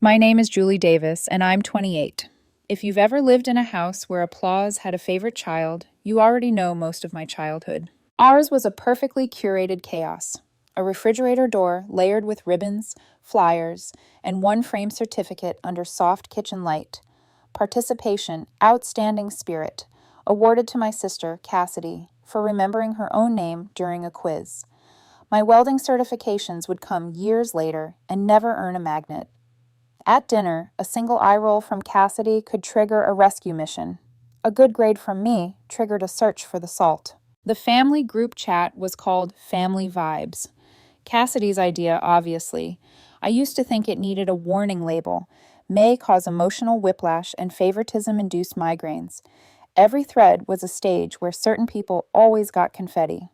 My name is Julie Davis, and I'm 28. If you've ever lived in a house where applause had a favorite child, you already know most of my childhood. Ours was a perfectly curated chaos. A refrigerator door layered with ribbons, flyers, and one frame certificate under soft kitchen light. Participation, outstanding spirit, awarded to my sister, Cassidy, for remembering her own name during a quiz. My welding certifications would come years later and never earn a magnet. At dinner, a single eye roll from Cassidy could trigger a rescue mission. A good grade from me triggered a search for the salt. The family group chat was called Family Vibes. Cassidy's idea, obviously. I used to think it needed a warning label. May cause emotional whiplash and favoritism-induced migraines. Every thread was a stage where certain people always got confetti.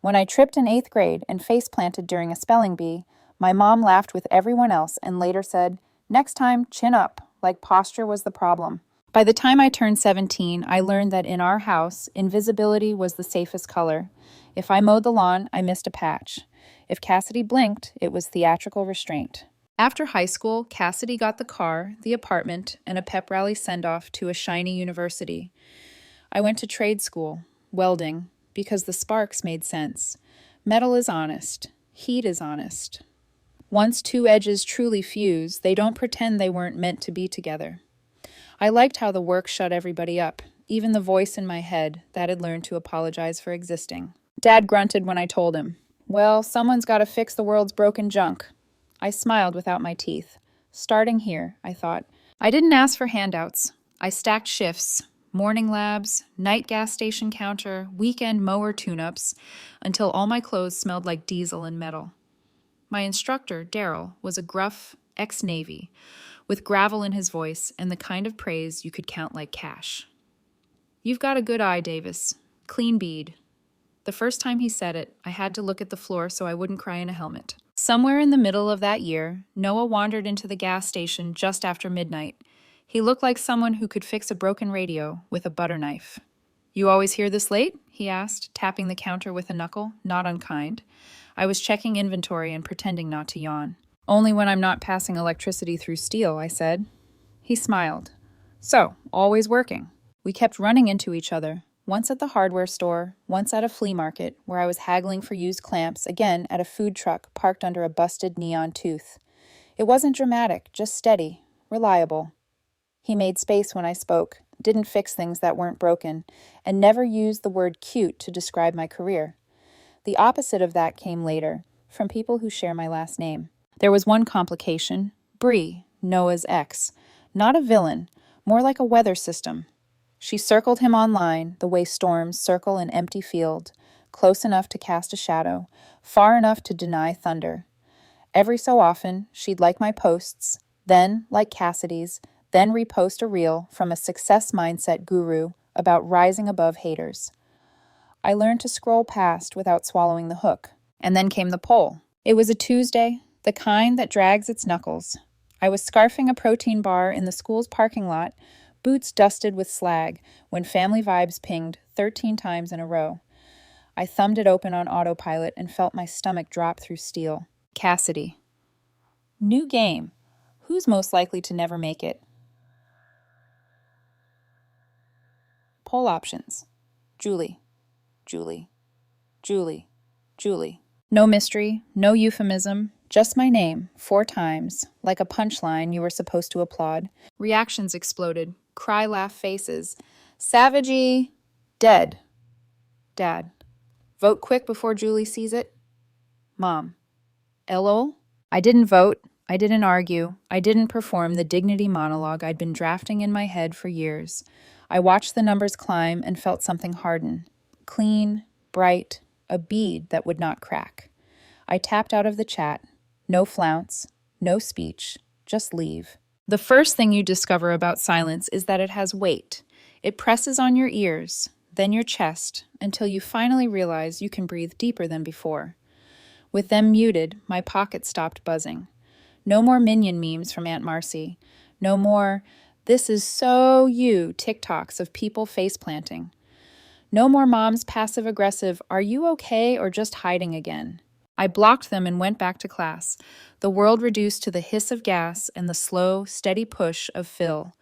When I tripped in 8th grade and face-planted during a spelling bee, my mom laughed with everyone else and later said, "Next time, chin up," like posture was the problem. By the time I turned 17, I learned that in our house, invisibility was the safest color. If I mowed the lawn, I missed a patch. If Cassidy blinked, it was theatrical restraint. After high school, Cassidy got the car, the apartment, and a pep rally send-off to a shiny university. I went to trade school, welding, because the sparks made sense. Metal is honest. Heat is honest. Once two edges truly fuse, they don't pretend they weren't meant to be together. I liked how the work shut everybody up, even the voice in my head that had learned to apologize for existing. Dad grunted when I told him, "Well, someone's got to fix the world's broken junk." I smiled without my teeth. Starting here, I thought. I didn't ask for handouts. I stacked shifts, morning labs, night gas station counter, weekend mower tune-ups, until all my clothes smelled like diesel and metal. My instructor, Daryl, was a gruff ex-Navy, with gravel in his voice and the kind of praise you could count like cash. "You've got a good eye, Davis. Clean bead." The first time he said it, I had to look at the floor so I wouldn't cry in a helmet. Somewhere in the middle of that year, Noah wandered into the gas station just after midnight. He looked like someone who could fix a broken radio with a butter knife. "You always here this late?" he asked, tapping the counter with a knuckle, not unkind. I was checking inventory and pretending not to yawn. "Only when I'm not passing electricity through steel," I said. He smiled. "So, always working." We kept running into each other, once at the hardware store, once at a flea market, where I was haggling for used clamps, again at a food truck parked under a busted neon tooth. It wasn't dramatic, just steady, reliable. He made space when I spoke, didn't fix things that weren't broken, and never used the word cute to describe my career. The opposite of that came later, from people who share my last name. There was one complication: Bree, Noah's ex. Not a villain, more like a weather system. She circled him online, the way storms circle an empty field, close enough to cast a shadow, far enough to deny thunder. Every so often, she'd like my posts, then, like Cassidy's, then repost a reel from a success mindset guru about rising above haters. I learned to scroll past without swallowing the hook. And then came the poll. It was a Tuesday, the kind that drags its knuckles. I was scarfing a protein bar in the school's parking lot, boots dusted with slag, when Family Vibes pinged 13 times in a row. I thumbed it open on autopilot and felt my stomach drop through steel. Cassidy. New game. Who's most likely to never make it? Poll options. Julie. Julie. Julie. Julie. No mystery, no euphemism, just my name, 4 times, like a punchline you were supposed to applaud. Reactions exploded, cry laugh faces. Savagey. Dead. Dad. Vote quick before Julie sees it. Mom. LOL? I didn't vote. I didn't argue. I didn't perform the dignity monologue I'd been drafting in my head for years. I watched the numbers climb and felt something harden. Clean, bright, a bead that would not crack. I tapped out of the chat. No flounce, no speech, just leave. The first thing you discover about silence is that it has weight. It presses on your ears, then your chest, until you finally realize you can breathe deeper than before. With them muted, my pocket stopped buzzing. No more Minion memes from Aunt Marcy. No more, "This is so you" TikToks of people face-planting. No more mom's passive-aggressive, "Are you okay or just hiding again?" I blocked them and went back to class, the world reduced to the hiss of gas and the slow, steady push of fill.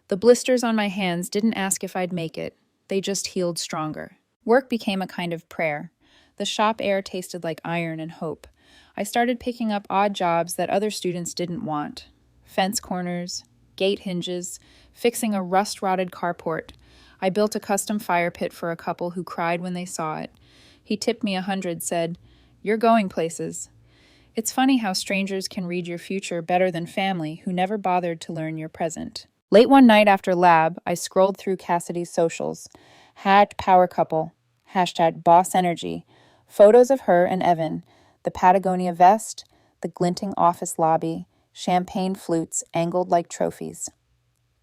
The blisters on my hands didn't ask if I'd make it, they just healed stronger. Work became a kind of prayer. The shop air tasted like iron and hope. I started picking up odd jobs that other students didn't want. Fence corners, gate hinges, fixing a rust-rotted carport. I built a custom fire pit for a couple who cried when they saw it. He tipped me 100, said, "You're going places." It's funny how strangers can read your future better than family who never bothered to learn your present. Late one night after lab, I scrolled through Cassidy's socials. #power couple, #boss energy, photos of her and Evan, the Patagonia vest, the glinting office lobby, champagne flutes angled like trophies.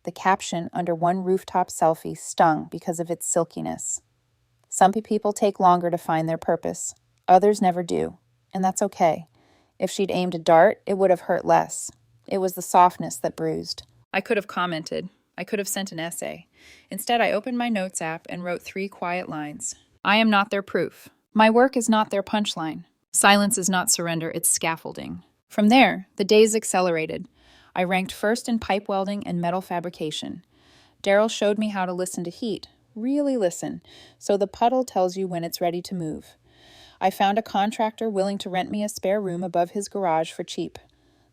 The caption under one rooftop selfie stung because of its silkiness. Some people take longer to find their purpose. Others never do, and that's okay. If she'd aimed a dart, it would have hurt less. It was the softness that bruised. I could have commented. I could have sent an essay. Instead, I opened my notes app and wrote 3 quiet lines. I am not their proof. My work is not their punchline. Silence is not surrender, it's scaffolding. From there, the days accelerated. I ranked first in pipe welding and metal fabrication. Daryl showed me how to listen to heat. Really listen, so the puddle tells you when it's ready to move. I found a contractor willing to rent me a spare room above his garage for cheap.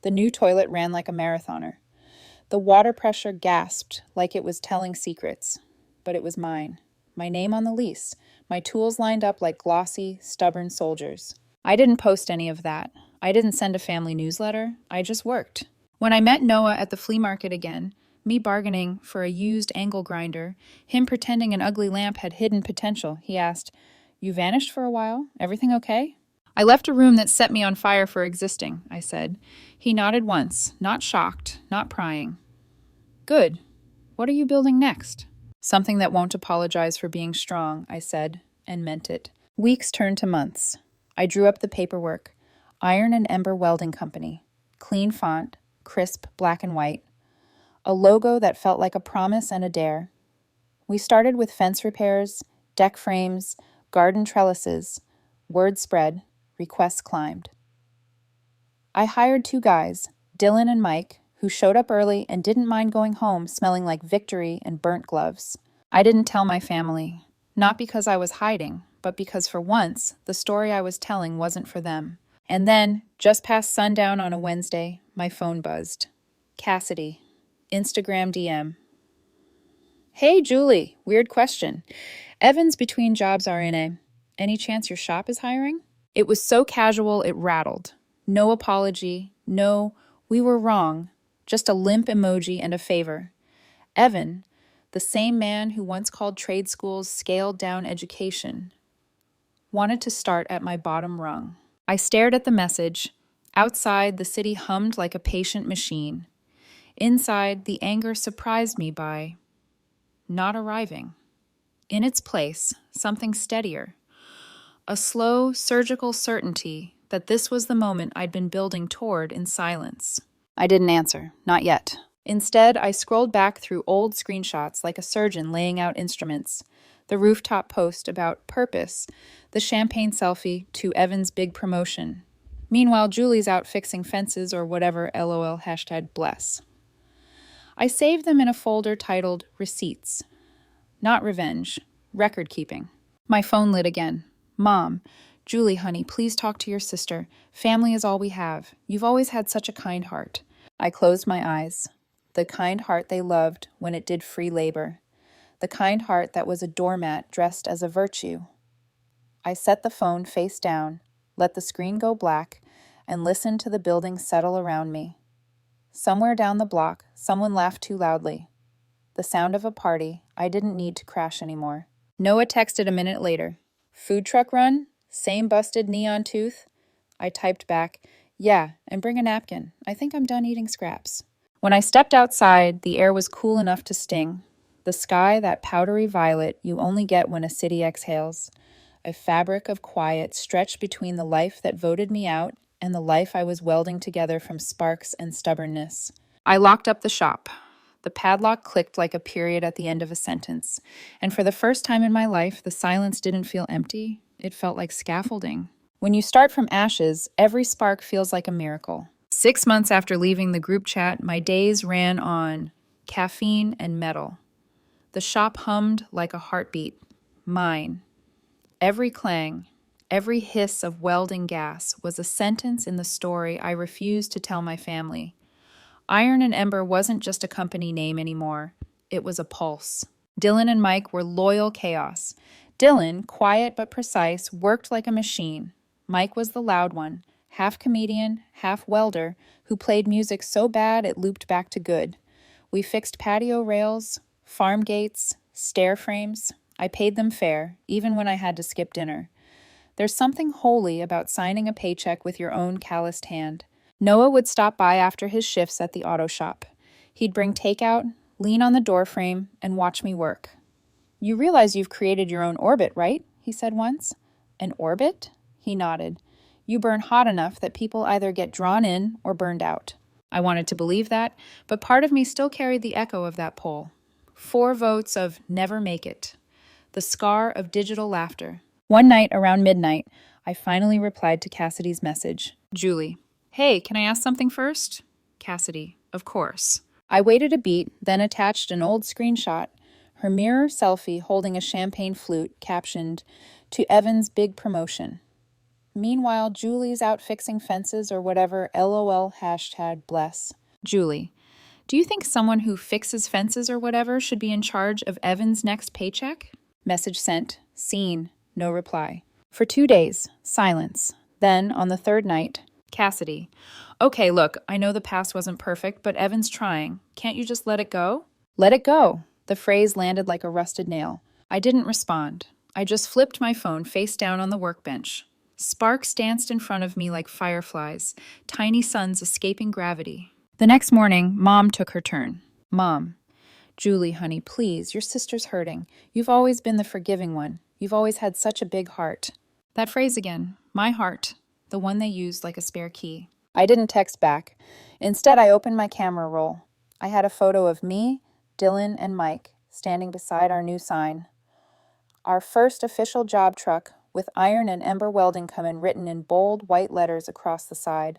The new toilet ran like a marathoner. The water pressure gasped like it was telling secrets. But it was mine. My name on the lease. My tools lined up like glossy, stubborn soldiers. I didn't post any of that. I didn't send a family newsletter. I just worked. When I met Noah at the flea market again, me bargaining for a used angle grinder, him pretending an ugly lamp had hidden potential, he asked, "You vanished for a while? Everything okay?" "I left a room that set me on fire for existing," I said. He nodded once, not shocked, not prying. "Good. What are you building next?" "Something that won't apologize for being strong," I said, and meant it. Weeks turned to months. I drew up the paperwork. Iron and Ember Welding Company. Clean font, crisp black and white. A logo that felt like a promise and a dare. We started with fence repairs, deck frames, garden trellises. Word spread, requests climbed. I hired 2 guys, Dylan and Mike, who showed up early and didn't mind going home smelling like victory and burnt gloves. I didn't tell my family, not because I was hiding, but because for once, the story I was telling wasn't for them. And then, just past sundown on a Wednesday, my phone buzzed. Cassidy. Instagram DM. "Hey, Julie. Weird question. Evan's between jobs RNA. Any chance your shop is hiring?" It was so casual it rattled. No apology, no, "we were wrong," just a limp emoji and a favor. Evan, the same man who once called trade schools scaled-down education, wanted to start at my bottom rung. I stared at the message. Outside, the city hummed like a patient machine. Inside, the anger surprised me by not arriving. In its place, something steadier. A slow, surgical certainty that this was the moment I'd been building toward in silence. I didn't answer, not yet. Instead, I scrolled back through old screenshots like a surgeon laying out instruments. The rooftop post about purpose, the champagne selfie to Evan's big promotion. Meanwhile, Julie's out fixing fences or whatever LOL #bless. I saved them in a folder titled Receipts. Not revenge, record keeping. My phone lit again. "Mom, Julie, honey, please talk to your sister. Family is all we have. You've always had such a kind heart." I closed my eyes. The kind heart they loved when it did free labor. The kind heart that was a doormat dressed as a virtue. I set the phone face down, let the screen go black, and listened to the building settle around me. Somewhere down the block, someone laughed too loudly. The sound of a party. I didn't need to crash anymore. Noah texted a minute later. "Food truck run? Same busted neon tooth?" I typed back, "Yeah, and bring a napkin. I think I'm done eating scraps." When I stepped outside, the air was cool enough to sting. The sky, that powdery violet you only get when a city exhales. A fabric of quiet stretched between the life that voted me out and the life I was welding together from sparks and stubbornness. I locked up the shop. The padlock clicked like a period at the end of a sentence, and for the first time in my life, the silence didn't feel empty. It felt like scaffolding. When you start from ashes, every spark feels like a miracle. 6 months after leaving the group chat, my days ran on caffeine and metal. The shop hummed like a heartbeat. Mine. Every clang, every hiss of welding gas was a sentence in the story I refused to tell my family. Iron and Ember wasn't just a company name anymore. It was a pulse. Dylan and Mike were loyal chaos. Dylan, quiet but precise, worked like a machine. Mike was the loud one, half comedian, half welder, who played music so bad it looped back to good. We fixed patio rails, farm gates, stair frames. I paid them fair, even when I had to skip dinner. There's something holy about signing a paycheck with your own calloused hand. Noah would stop by after his shifts at the auto shop. He'd bring takeout, lean on the doorframe, and watch me work. "You realize you've created your own orbit, right?" he said once. "An orbit?" He nodded. "You burn hot enough that people either get drawn in or burned out." I wanted to believe that, but part of me still carried the echo of that poll. 4 votes of never make it. The scar of digital laughter. One night around midnight, I finally replied to Cassidy's message. Julie. "Hey, can I ask something first?" Cassidy. "Of course." I waited a beat, then attached an old screenshot, her mirror selfie holding a champagne flute, captioned, "To Evan's big promotion." Meanwhile, Julie's out fixing fences or whatever, LOL #bless. Julie. "Do you think someone who fixes fences or whatever should be in charge of Evan's next paycheck?" Message sent. Seen. No reply. For 2 days, silence. Then, on the 3rd night, Cassidy. "Okay, look, I know the past wasn't perfect, but Evan's trying. Can't you just let it go?" Let it go. The phrase landed like a rusted nail. I didn't respond. I just flipped my phone face down on the workbench. Sparks danced in front of me like fireflies, tiny suns escaping gravity. The next morning, Mom took her turn. Mom. "Julie, honey, please, your sister's hurting. You've always been the forgiving one. You've always had such a big heart." That phrase again. My heart. The one they used like a spare key. I didn't text back. Instead, I opened my camera roll. I had a photo of me, Dylan, and Mike standing beside our new sign. Our first official job truck with Iron and Ember Welding Company written in bold white letters across the side.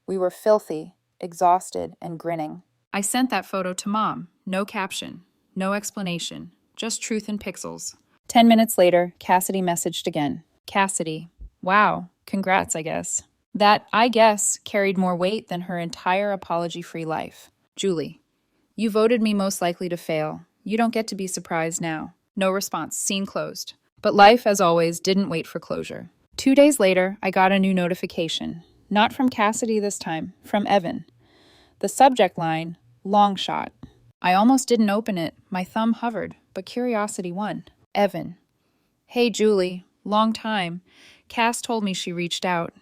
We were filthy, exhausted, and grinning. I sent that photo to Mom. No caption, no explanation, just truth in pixels. 10 minutes later, Cassidy messaged again. Cassidy. Wow, congrats, I guess. That, I guess, carried more weight than her entire apology-free life. Julie. You voted me most likely to fail. You don't get to be surprised now. No response. Scene closed. But life, as always, didn't wait for closure. 2 days later, I got a new notification. Not from Cassidy this time, from Evan. The subject line, long shot. I almost didn't open it. My thumb hovered, but curiosity won. Evan. Hey, Julie. Long time. Cass told me she reached out.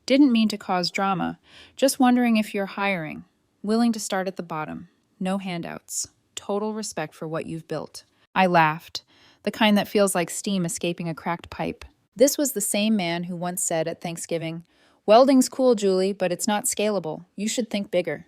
Didn't mean to cause drama. Just wondering if you're hiring. Willing to start at the bottom. No handouts. Total respect for what you've built. I laughed. The kind that feels like steam escaping a cracked pipe. This was the same man who once said at Thanksgiving, "Welding's cool, Julie, but it's not scalable. You should think bigger."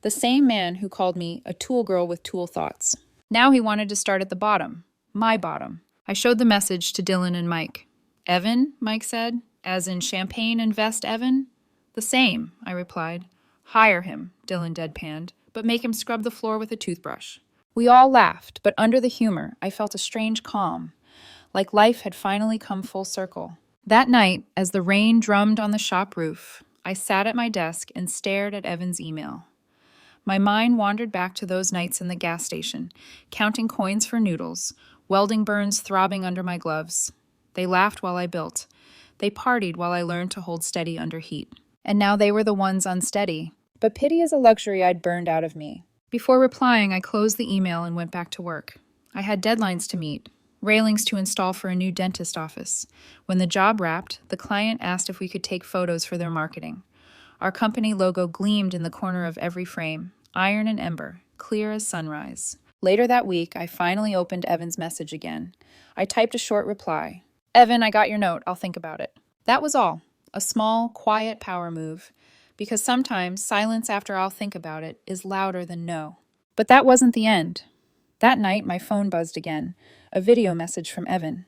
The same man who called me a tool girl with tool thoughts. Now he wanted to start at the bottom. My bottom. I showed the message to Dylan and Mike. Evan, Mike said, as in champagne and vest Evan? The same, I replied. Hire him, Dylan deadpanned, but make him scrub the floor with a toothbrush. We all laughed, but under the humor, I felt a strange calm, like life had finally come full circle. That night, as the rain drummed on the shop roof, I sat at my desk and stared at Evan's email. My mind wandered back to those nights in the gas station, counting coins for noodles, welding burns throbbing under my gloves. They laughed while I built. They partied while I learned to hold steady under heat. And now they were the ones unsteady. But pity is a luxury I'd burned out of me. Before replying, I closed the email and went back to work. I had deadlines to meet, railings to install for a new dentist office. When the job wrapped, the client asked if we could take photos for their marketing. Our company logo gleamed in the corner of every frame, iron and ember, clear as sunrise. Later that week, I finally opened Evan's message again. I typed a short reply. Evan, I got your note. I'll think about it. That was all. A small, quiet power move. Because sometimes silence after I'll think about it is louder than no. But that wasn't the end. That night, my phone buzzed again. A video message from Evan.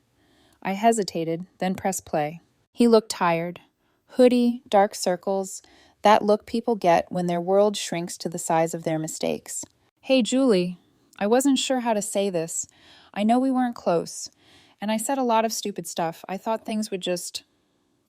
I hesitated, then pressed play. He looked tired. Hoodie, dark circles, that look people get when their world shrinks to the size of their mistakes. Hey, Julie, I wasn't sure how to say this. I know we weren't close, and I said a lot of stupid stuff. I thought things would just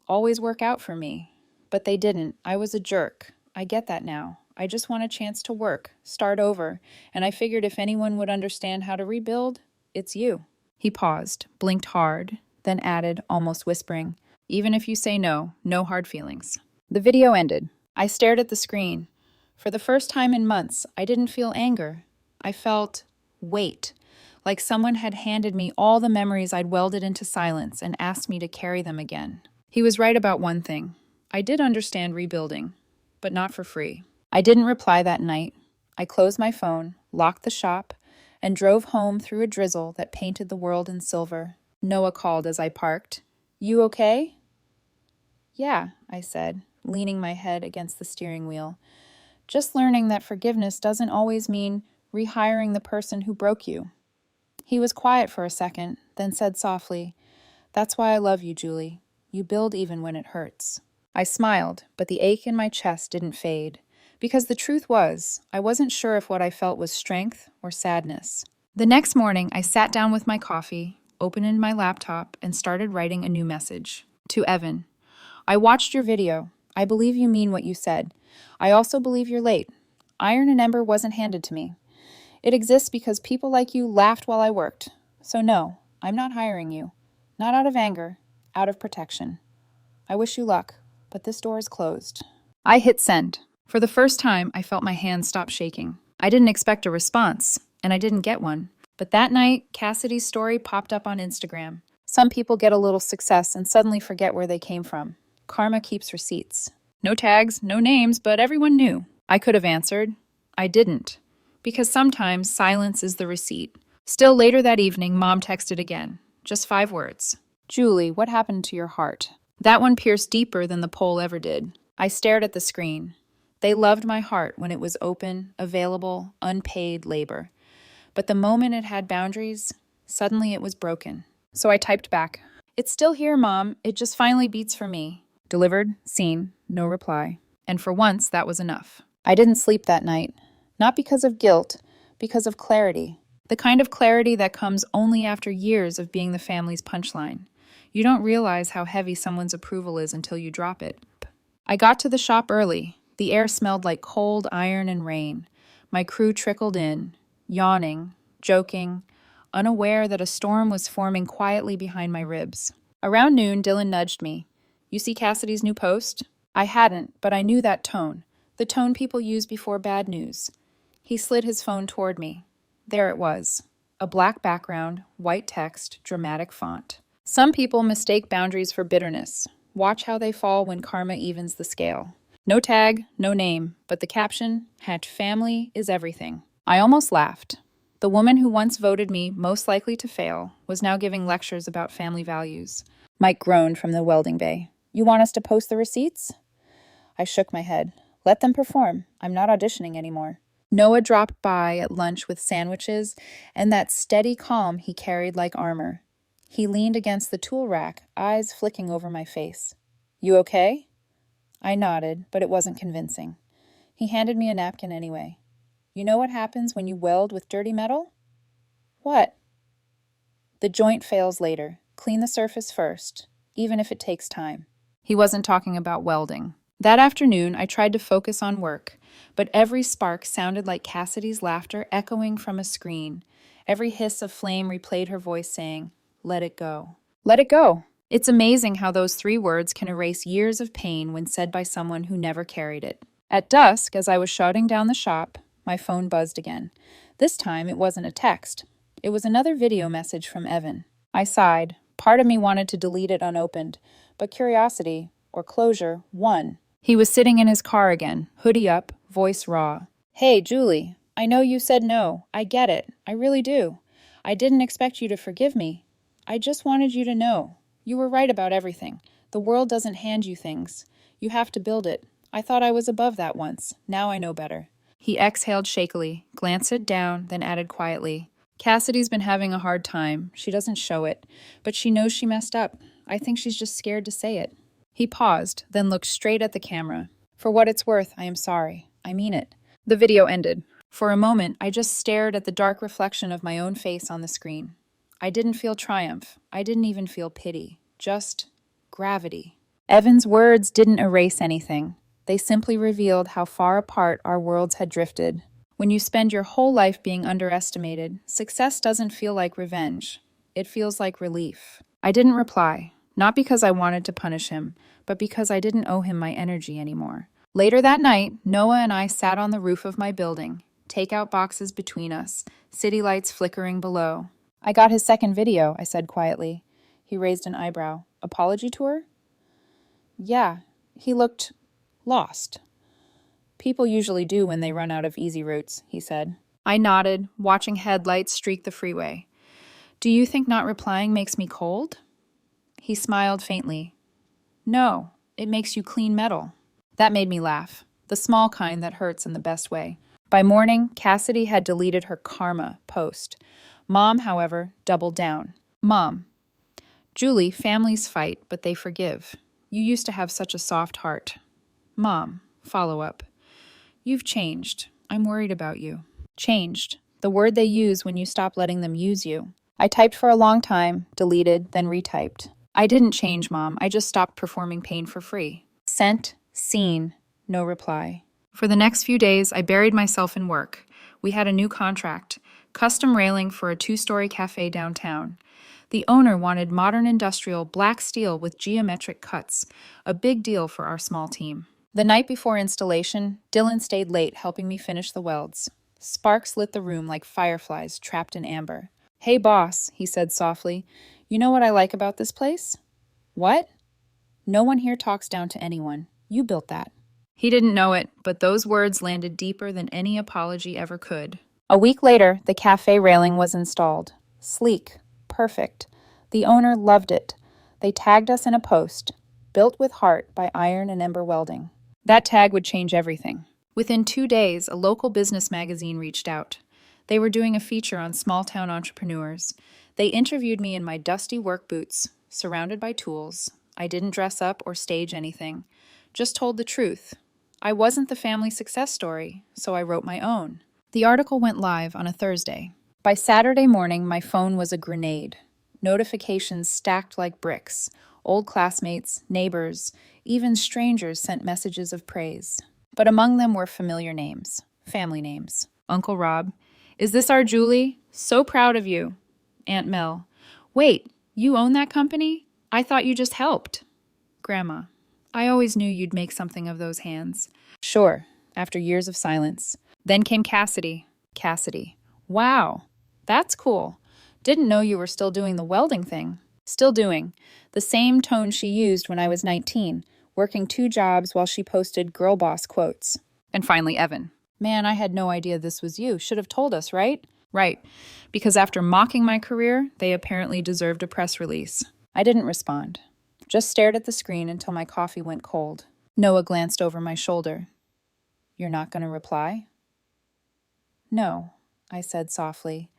always work out for me. But they didn't. I was a jerk. I get that now. I just want a chance to work, start over, and I figured if anyone would understand how to rebuild, it's you. He paused, blinked hard, then added, almost whispering, even if you say no, no hard feelings. The video ended. I stared at the screen. For the first time in months, I didn't feel anger. I felt weight, like someone had handed me all the memories I'd welded into silence and asked me to carry them again. He was right about one thing. I did understand rebuilding, but not for free. I didn't reply that night. I closed my phone, locked the shop, and drove home through a drizzle that painted the world in silver. Noah called as I parked. You okay? Yeah, I said, leaning my head against the steering wheel. Just learning that forgiveness doesn't always mean rehiring the person who broke you. He was quiet for a second, then said softly, That's why I love you, Julie. You build even when it hurts. I smiled, but the ache in my chest didn't fade. Because the truth was, I wasn't sure if what I felt was strength or sadness. The next morning, I sat down with my coffee, opened my laptop, and started writing a new message. To Evan. I watched your video. I believe you mean what you said. I also believe you're late. Iron and Ember wasn't handed to me. It exists because people like you laughed while I worked. So no, I'm not hiring you. Not out of anger, out of protection. I wish you luck, but this door is closed. I hit send. For the first time, I felt my hands stop shaking. I didn't expect a response, and I didn't get one. But that night, Cassidy's story popped up on Instagram. Some people get a little success and suddenly forget where they came from. Karma keeps receipts. No tags, no names, but everyone knew. I could have answered. I didn't. Because sometimes silence is the receipt. Still later that evening, Mom texted again. Just 5 words. Julie, what happened to your heart? That one pierced deeper than the poll ever did. I stared at the screen. They loved my heart when it was open, available, unpaid labor. But the moment it had boundaries, suddenly it was broken. So I typed back, It's still here, Mom. It just finally beats for me. Delivered, seen, no reply. And for once, that was enough. I didn't sleep that night. Not because of guilt, because of clarity. The kind of clarity that comes only after years of being the family's punchline. You don't realize how heavy someone's approval is until you drop it. I got to the shop early. The air smelled like cold iron and rain. My crew trickled in, yawning, joking, unaware that a storm was forming quietly behind my ribs. Around noon, Dylan nudged me. You see Cassidy's new post? I hadn't, but I knew that tone. The tone people use before bad news. He slid his phone toward me. There it was. A black background, white text, dramatic font. Some people mistake boundaries for bitterness. Watch how they fall when karma evens the scale. No tag, no name, but the caption, #family is everything. I almost laughed. The woman who once voted me most likely to fail was now giving lectures about family values. Mike groaned from the welding bay. You want us to post the receipts? I shook my head. Let them perform. I'm not auditioning anymore. Noah dropped by at lunch with sandwiches and that steady calm he carried like armor. He leaned against the tool rack, eyes flicking over my face. You okay? I nodded, but it wasn't convincing. He handed me a napkin anyway. You know what happens when you weld with dirty metal? What? The joint fails later. Clean the surface first, even if it takes time. He wasn't talking about welding. That afternoon, I tried to focus on work, but every spark sounded like Cassidy's laughter echoing from a screen. Every hiss of flame replayed her voice saying, Let it go. Let it go. It's amazing how those 3 words can erase years of pain when said by someone who never carried it. At dusk, as I was shouting down the shop, my phone buzzed again. This time, it wasn't a text. It was another video message from Evan. I sighed. Part of me wanted to delete it unopened, but curiosity, or closure, won. He was sitting in his car again, hoodie up, voice raw. Hey, Julie, I know you said no. I get it. I really do. I didn't expect you to forgive me. I just wanted you to know. You were right about everything. The world doesn't hand you things. You have to build it. I thought I was above that once. Now I know better. He exhaled shakily, glanced it down, then added quietly. Cassidy's been having a hard time. She doesn't show it, but she knows she messed up. I think she's just scared to say it. He paused, then looked straight at the camera. For what it's worth, I am sorry. I mean it. The video ended. For a moment, I just stared at the dark reflection of my own face on the screen. I didn't feel triumph. I didn't even feel pity. Just gravity. Evan's words didn't erase anything. They simply revealed how far apart our worlds had drifted. When you spend your whole life being underestimated, success doesn't feel like revenge. It feels like relief. I didn't reply, not because I wanted to punish him, but because I didn't owe him my energy anymore. Later that night, Noah and I sat on the roof of my building, takeout boxes between us, city lights flickering below. I got his second video, I said quietly. He raised an eyebrow. Apology tour? Yeah, he looked lost. People usually do when they run out of easy routes, he said. I nodded, watching headlights streak the freeway. Do you think not replying makes me cold? He smiled faintly. No, it makes you clean metal. That made me laugh, the small kind that hurts in the best way. By morning, Cassidy had deleted her karma post. Mom, however, doubled down. Mom. Julie, families fight, but they forgive. You used to have such a soft heart. Mom. Follow-up. You've changed. I'm worried about you. Changed. The word they use when you stop letting them use you. I typed for a long time, deleted, then retyped. I didn't change, Mom. I just stopped performing pain for free. Sent, seen, no reply. For the next few days, I buried myself in work. We had a new contract, custom railing for a 2-story cafe downtown. The owner wanted modern industrial black steel with geometric cuts, a big deal for our small team. The night before installation, Dylan stayed late helping me finish the welds. Sparks lit the room like fireflies trapped in amber. Hey boss, he said softly, you know what I like about this place? What? No one here talks down to anyone. You built that. He didn't know it, but those words landed deeper than any apology ever could. A week later, the cafe railing was installed. Sleek, perfect. The owner loved it. They tagged us in a post, built with heart by Iron and Ember Welding. That tag would change everything. Within 2 days, a local business magazine reached out. They were doing a feature on small-town entrepreneurs. They interviewed me in my dusty work boots, surrounded by tools. I didn't dress up or stage anything, just told the truth. I wasn't the family success story, so I wrote my own. The article went live on a Thursday. By Saturday morning, my phone was a grenade. Notifications stacked like bricks. Old classmates, neighbors, even strangers sent messages of praise. But among them were familiar names, family names. Uncle Rob, is this our Julie? So proud of you. Aunt Mel, wait, you own that company? I thought you just helped. Grandma, I always knew you'd make something of those hands. Sure, after years of silence. Then came Cassidy. Cassidy, wow, that's cool. Didn't know you were still doing the welding thing. Still doing. The same tone she used when I was 19, working 2 jobs while she posted girl boss quotes. And finally, Evan. Man, I had no idea this was you. Should have told us, right? Right. Because after mocking my career, they apparently deserved a press release. I didn't respond. Just stared at the screen until my coffee went cold. Noah glanced over my shoulder. You're not going to reply? No, I said softly.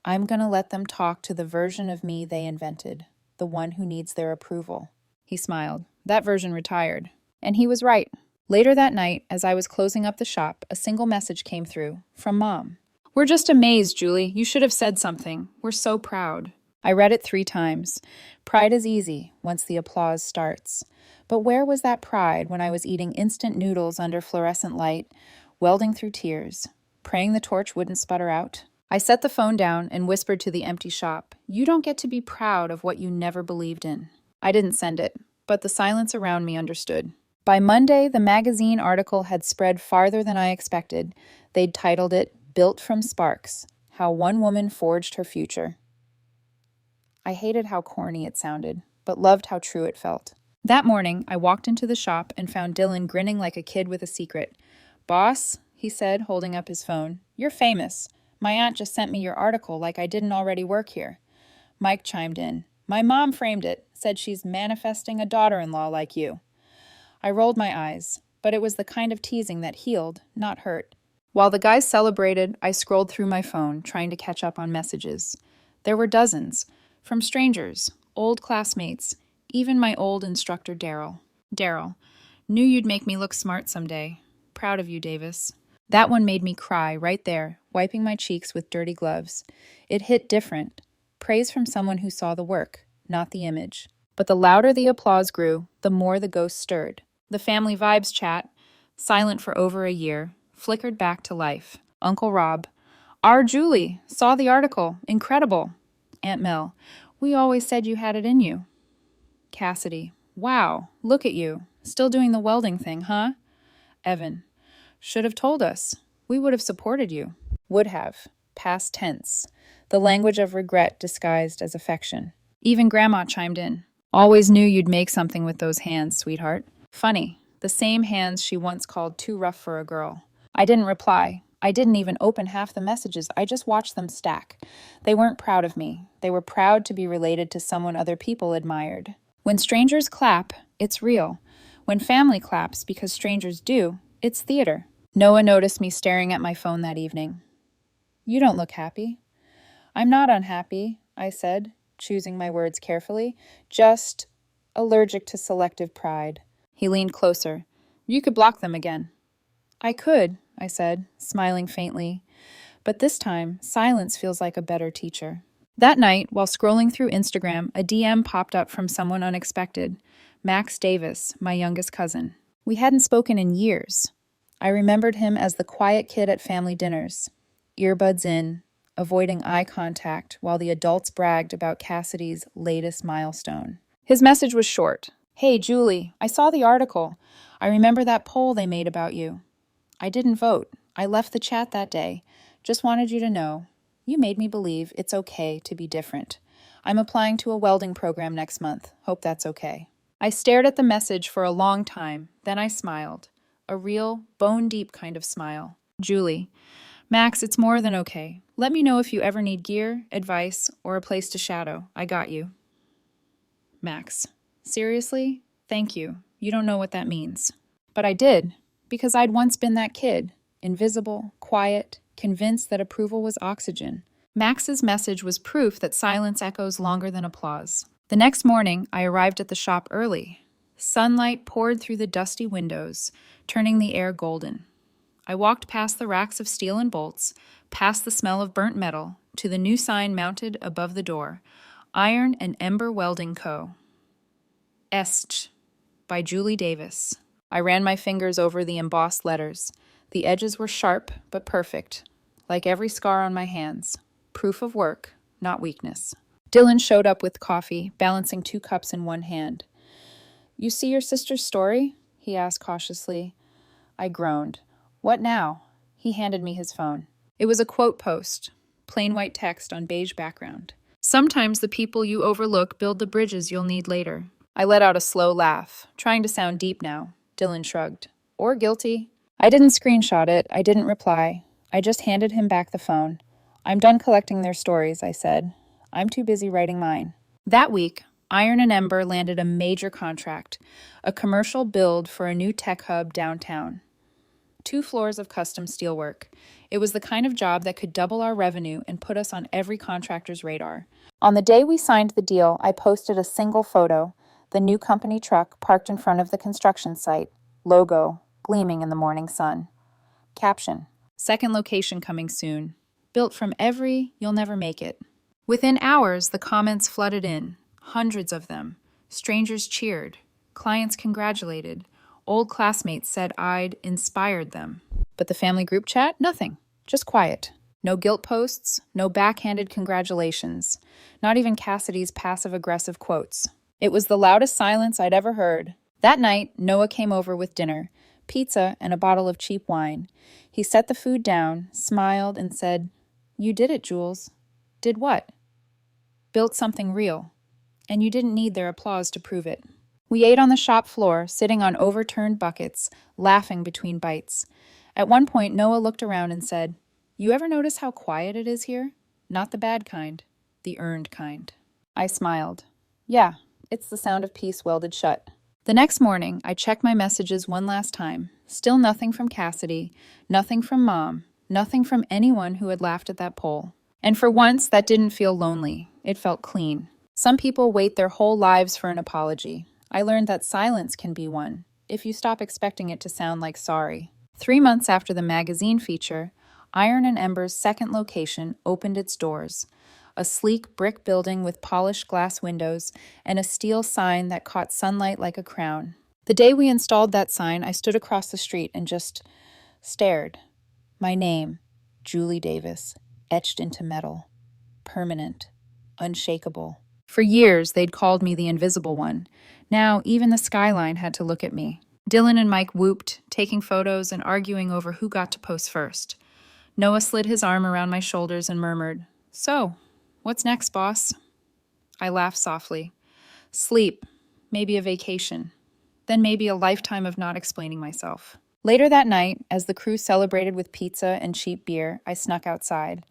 I'm going to let them talk to the version of me they invented, the one who needs their approval. He smiled. That version retired. And he was right. Later that night, as I was closing up the shop, a single message came through, from Mom. We're just amazed, Julie. You should have said something. We're so proud. I read it 3 times. Pride is easy once the applause starts. But where was that pride when I was eating instant noodles under fluorescent light, welding through tears, praying the torch wouldn't sputter out? I set the phone down and whispered to the empty shop, you don't get to be proud of what you never believed in. I didn't send it, but the silence around me understood. By Monday, the magazine article had spread farther than I expected. They'd titled it, Built from Sparks, How One Woman Forged Her Future. I hated how corny it sounded, but loved how true it felt. That morning, I walked into the shop and found Dylan grinning like a kid with a secret. Boss, he said, holding up his phone, you're famous. My aunt just sent me your article like I didn't already work here. Mike chimed in. My mom framed it, said she's manifesting a daughter-in-law like you. I rolled my eyes, but it was the kind of teasing that healed, not hurt. While the guys celebrated, I scrolled through my phone, trying to catch up on messages. There were dozens, from strangers, old classmates, Even my old instructor, Daryl. Daryl, knew you'd make me look smart someday. Proud of you, Davis. That one made me cry right there, wiping my cheeks with dirty gloves. It hit different. Praise from someone who saw the work, not the image. But the louder the applause grew, the more the ghost stirred. The family vibes chat, silent for over a year, flickered back to life. Uncle Rob, our Julie, saw the article. Incredible. Aunt Mel, we always said you had it in you. Cassidy, wow, look at you. Still doing the welding thing, huh? Evan, should have told us. We would have supported you. Would have. Past tense. The language of regret disguised as affection. Even Grandma chimed in. Always knew you'd make something with those hands, sweetheart. Funny, the same hands she once called too rough for a girl. I didn't reply. I didn't even open half the messages. I just watched them stack. They weren't proud of me. They were proud to be related to someone other people admired. When strangers clap, it's real. When family claps because strangers do, it's theater. Noah noticed me staring at my phone that evening. You don't look happy. I'm not unhappy, I said, choosing my words carefully. Just allergic to selective pride. He leaned closer. You could block them again. I could, I said, smiling faintly. But this time, silence feels like a better teacher. That night, while scrolling through Instagram, a DM popped up from someone unexpected. Max Davis, my youngest cousin. We hadn't spoken in years. I remembered him as the quiet kid at family dinners, earbuds in, avoiding eye contact while the adults bragged about Cassidy's latest milestone. His message was short. Hey, Julie, I saw the article. I remember that poll they made about you. I didn't vote. I left the chat that day. Just wanted you to know. You made me believe it's okay to be different. I'm applying to a welding program next month. Hope that's okay. I stared at the message for a long time. Then I smiled. A real, bone-deep kind of smile. Julie, Max, it's more than okay. Let me know if you ever need gear, advice, or a place to shadow. I got you. Max, seriously? Thank you. You don't know what that means. But I did, because I'd once been that kid. Invisible, quiet, convinced that approval was oxygen. Max's message was proof that silence echoes longer than applause. The next morning, I arrived at the shop early. Sunlight poured through the dusty windows, turning the air golden. I walked past the racks of steel and bolts, past the smell of burnt metal, to the new sign mounted above the door, Iron and Ember Welding Co. Est, by Julie Davis. I ran my fingers over the embossed letters. The edges were sharp but perfect, like every scar on my hands. Proof of work, not weakness. Dylan showed up with coffee, balancing 2 cups in one hand. You see your sister's story? He asked cautiously. I groaned. What now? He handed me his phone. It was a quote post, plain white text on beige background. Sometimes the people you overlook build the bridges you'll need later. I let out a slow laugh, trying to sound deep now. Dylan shrugged. Or guilty. I didn't screenshot it. I didn't reply. I just handed him back the phone. I'm done collecting their stories, I said. I'm too busy writing mine. That week, Iron and Ember landed a major contract, a commercial build for a new tech hub downtown. 2 floors of custom steelwork. It was the kind of job that could double our revenue and put us on every contractor's radar. On the day we signed the deal, I posted a single photo, the new company truck parked in front of the construction site, logo gleaming in the morning sun. Caption, second location coming soon. Built from every, you'll never make it. Within hours, the comments flooded in, hundreds of them. Strangers cheered. Clients congratulated. Old classmates said I'd inspired them. But the family group chat? Nothing. Just quiet. No guilt posts, no backhanded congratulations. Not even Cassidy's passive-aggressive quotes. It was the loudest silence I'd ever heard. That night, Noah came over with dinner, pizza and a bottle of cheap wine. He set the food down, smiled, and said, You did it, Jules. Did what? Built something real. And you didn't need their applause to prove it. We ate on the shop floor, sitting on overturned buckets, laughing between bites. At one point, Noah looked around and said, You ever notice how quiet it is here? Not the bad kind, the earned kind. I smiled. Yeah, it's the sound of peace welded shut. The next morning, I checked my messages one last time. Still nothing from Cassidy, nothing from Mom, nothing from anyone who had laughed at that poll. And for once, that didn't feel lonely. It felt clean. Some people wait their whole lives for an apology. I learned that silence can be one, if you stop expecting it to sound like sorry. 3 months after the magazine feature, Iron and Ember's second location opened its doors. A sleek brick building with polished glass windows and a steel sign that caught sunlight like a crown. The day we installed that sign, I stood across the street and just stared. My name, Julie Davis, etched into metal. Permanent. Unshakable. For years, they'd called me the Invisible One. Now, even the skyline had to look at me. Dylan and Mike whooped, taking photos and arguing over who got to pose first. Noah slid his arm around my shoulders and murmured, "So, what's next, boss?" I laughed softly. Sleep. Maybe a vacation. Then maybe a lifetime of not explaining myself. Later that night, as the crew celebrated with pizza and cheap beer, I snuck outside.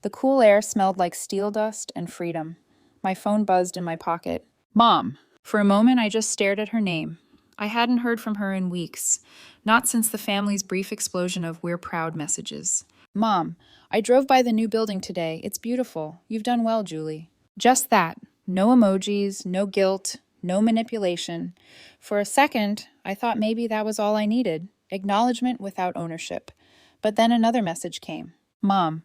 The cool air smelled like steel dust and freedom. My phone buzzed in my pocket. Mom. For a moment, I just stared at her name. I hadn't heard from her in weeks, not since the family's brief explosion of "we're proud" messages. Mom, I drove by the new building today. It's beautiful. You've done well, Julie. Just that. No emojis, no guilt, no manipulation. For a second, I thought maybe that was all I needed. Acknowledgement without ownership. But then another message came. Mom,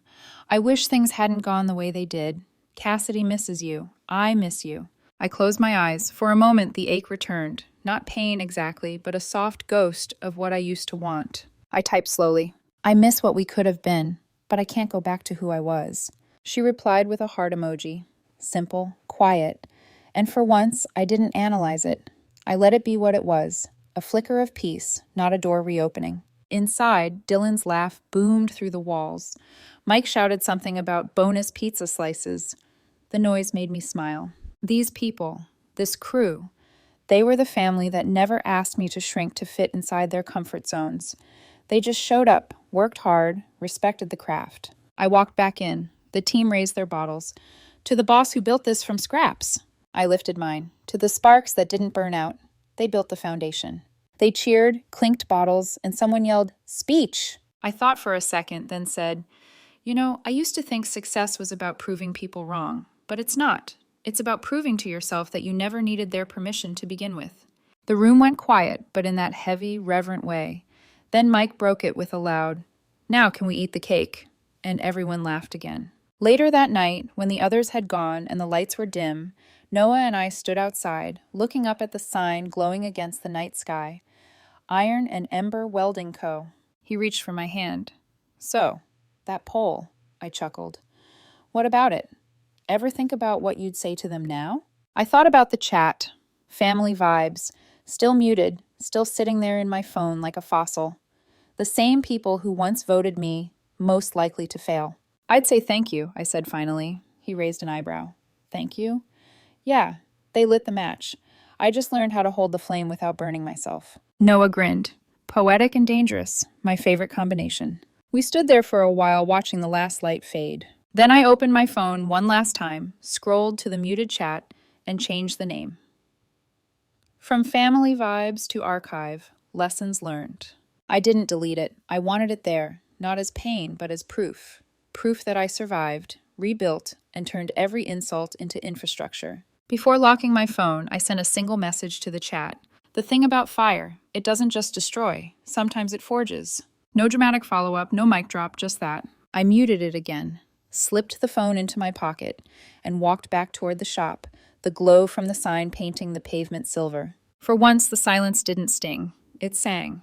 I wish things hadn't gone the way they did. Cassidy misses you. I miss you. I closed my eyes. For a moment, the ache returned. Not pain exactly, but a soft ghost of what I used to want. I typed slowly. I miss what we could have been, but I can't go back to who I was. She replied with a heart emoji. Simple, quiet. And for once, I didn't analyze it. I let it be what it was. A flicker of peace, not a door reopening. Inside, Dylan's laugh boomed through the walls. Mike shouted something about bonus pizza slices. The noise made me smile. These people, this crew, they were the family that never asked me to shrink to fit inside their comfort zones. They just showed up, worked hard, respected the craft. I walked back in. The team raised their bottles. To the boss who built this from scraps. I lifted mine. To the sparks that didn't burn out. They built the foundation. They cheered, clinked bottles, and someone yelled, "Speech!" I thought for a second, then said, I used to think success was about proving people wrong, but it's not. It's about proving to yourself that you never needed their permission to begin with. The room went quiet, but in that heavy, reverent way. Then Mike broke it with a loud, "Now can we eat the cake?" And everyone laughed again. Later that night, when the others had gone and the lights were dim, Noah and I stood outside, looking up at the sign glowing against the night sky. Iron and Ember Welding Co. He reached for my hand. "So, that poll," I chuckled. "What about it? Ever think about what you'd say to them now?" I thought about the chat. Family vibes. Still muted, still sitting there in my phone like a fossil. The same people who once voted me most likely to fail. "I'd say thank you," I said finally. He raised an eyebrow. "Thank you?" "Yeah, they lit the match. I just learned how to hold the flame without burning myself." Noah grinned. Poetic and dangerous, my favorite combination. We stood there for a while watching the last light fade. Then I opened my phone one last time, scrolled to the muted chat, and changed the name. From family vibes to archive, lessons learned. I didn't delete it. I wanted it there, not as pain, but as proof. Proof that I survived, rebuilt, and turned every insult into infrastructure. Before locking my phone, I sent a single message to the chat. The thing about fire, it doesn't just destroy. Sometimes it forges. No dramatic follow-up, no mic drop, just that. I muted it again, slipped the phone into my pocket, and walked back toward the shop, the glow from the sign painting the pavement silver. For once, the silence didn't sting. It sang.